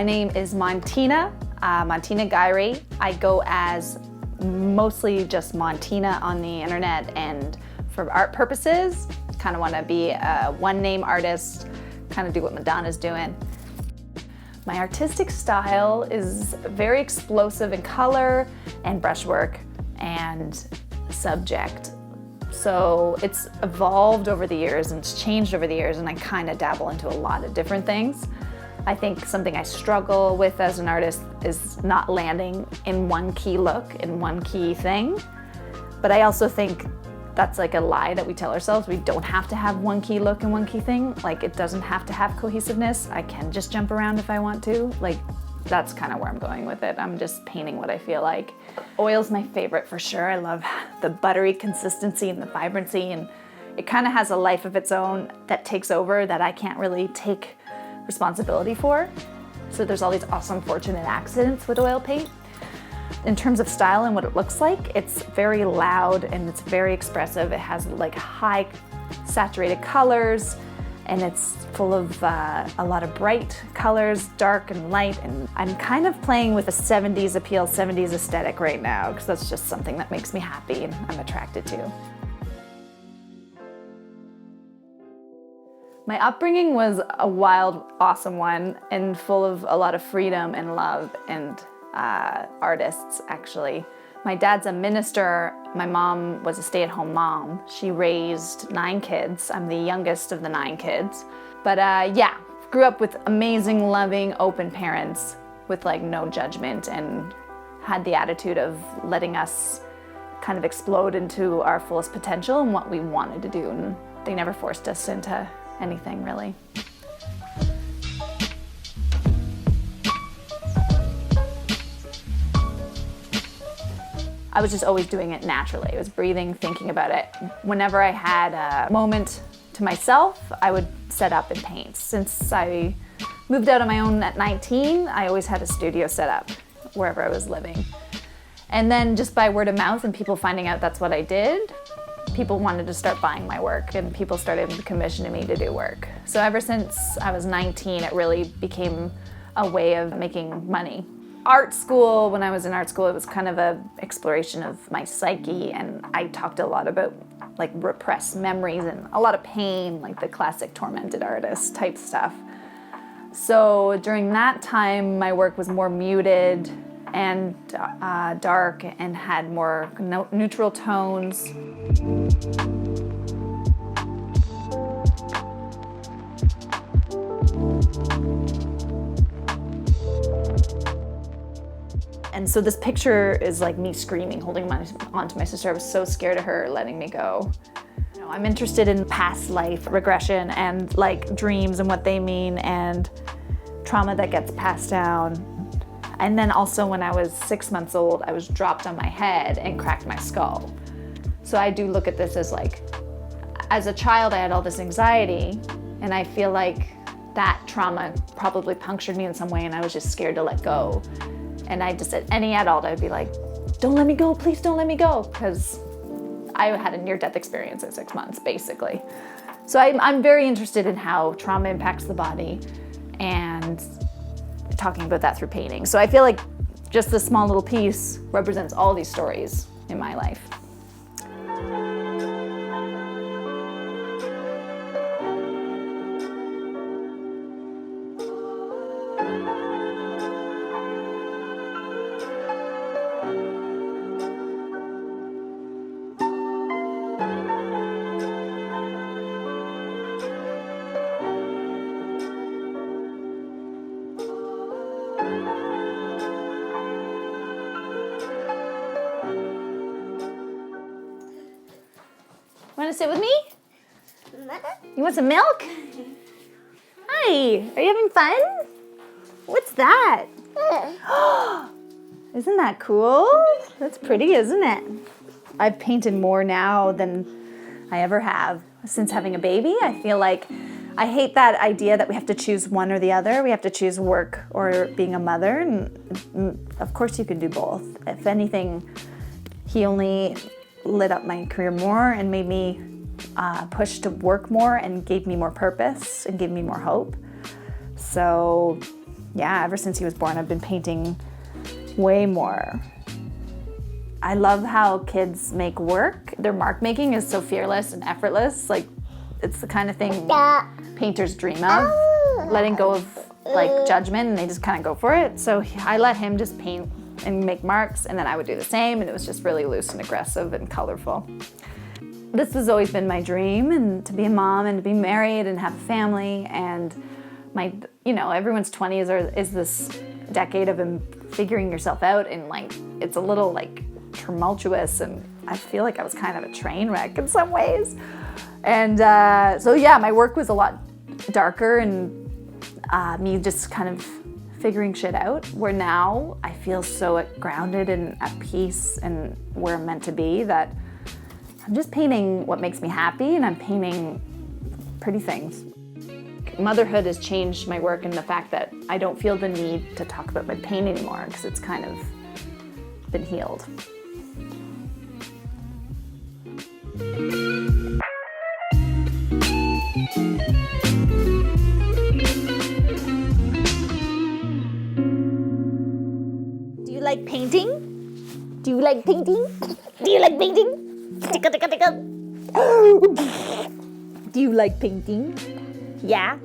name is Montina, Montina Gairi. I go as mostly just Montina on the internet, and for art purposes, kind of want to be a one-name artist, kind of do what Madonna's doing. My artistic style is very explosive in color and brushwork and subject. So it's evolved over the years and it's changed over the years, and I kind of dabble into a lot of different things. I think something I struggle with as an artist is not landing in one key look, in one key thing. But I also think that's like a lie that we tell ourselves. We don't have to have one key look and one key thing. Like, it doesn't have to have cohesiveness. I can just jump around if I want to. Like, that's kind of where I'm going with it. I'm just painting what I feel like. Oil's my favorite for sure. I love the buttery consistency and the vibrancy, and it kind of has a life of its own that takes over that I can't really take responsibility for. So there's all these awesome fortunate accidents with oil paint. In terms of style and what it looks like, it's very loud and it's very expressive. It has like high saturated colors, and it's full of a lot of bright colors, dark and light. And I'm kind of playing with a 70s appeal, 70s aesthetic right now, because that's just something that makes me happy and I'm attracted to. My upbringing was a wild, awesome one, and full of a lot of freedom and love and artists, actually. My dad's a minister. My mom was a stay-at-home mom. She raised 9 kids. I'm the youngest of the 9 kids. But yeah, grew up with amazing, loving, open parents with like no judgment, and had the attitude of letting us kind of explode into our fullest potential and what we wanted to do. And they never forced us into anything, really. I was just always doing it naturally. I was breathing, thinking about it. Whenever I had a moment to myself, I would set up and paint. Since I moved out on my own at 19, I always had a studio set up wherever I was living. And then just by word of mouth and people finding out that's what I did, people wanted to start buying my work, and people started commissioning me to do work. So ever since I was 19, it really became a way of making money. Art school, when I was in art school, it was kind of an exploration of my psyche, and I talked a lot about like repressed memories and a lot of pain, like the classic tormented artist type stuff. So during that time, my work was more muted and dark and had more neutral tones. And so this picture is like me screaming, holding onto my sister. I was so scared of her letting me go. You know, I'm interested in past life regression and like dreams and what they mean, and trauma that gets passed down. And then also when I was 6 months old, I was dropped on my head and cracked my skull. So I do look at this as like, as a child, I had all this anxiety, and I feel like that trauma probably punctured me in some way, and I was just scared to let go. And I just, at any adult, I'd be like, don't let me go, please don't let me go, because I had a near-death experience at 6 months, basically. So I'm very interested in how trauma impacts the body and talking about that through painting. So I feel like just this small little piece represents all these stories in my life. Want to sit with me? You want some milk? Hi, are you having fun? What's that? Isn't that cool? That's pretty, isn't it? I've painted more now than I ever have since having a baby. I feel like I hate that idea that we have to choose one or the other. We have to choose work or being a mother. And of course you can do both. If anything, he only lit up my career more and made me push to work more and gave me more purpose and gave me more hope. So yeah, ever since he was born, I've been painting way more. I love how kids make work. Their mark making is so fearless and effortless. Like, it's the kind of thing painters dream of, letting go of like judgment, and they just kind of go for it. So I let him just paint and make marks, and then I would do the same, and it was just really loose and aggressive and colorful. This has always been my dream, and to be a mom and to be married and have a family. And everyone's 20s is this decade of figuring yourself out, and like it's a little like tumultuous, and I feel like I was kind of a train wreck in some ways. And so yeah, my work was a lot darker, and me just kind of figuring shit out, where now I feel so grounded and at peace and where I'm meant to be, that I'm just painting what makes me happy, and I'm painting pretty things. Motherhood has changed my work in the fact that I don't feel the need to talk about my pain anymore, because it's kind of been healed. Do you like painting? Do you like painting? Do you like painting? Tickle, tickle, tickle. Do you like painting? Yeah?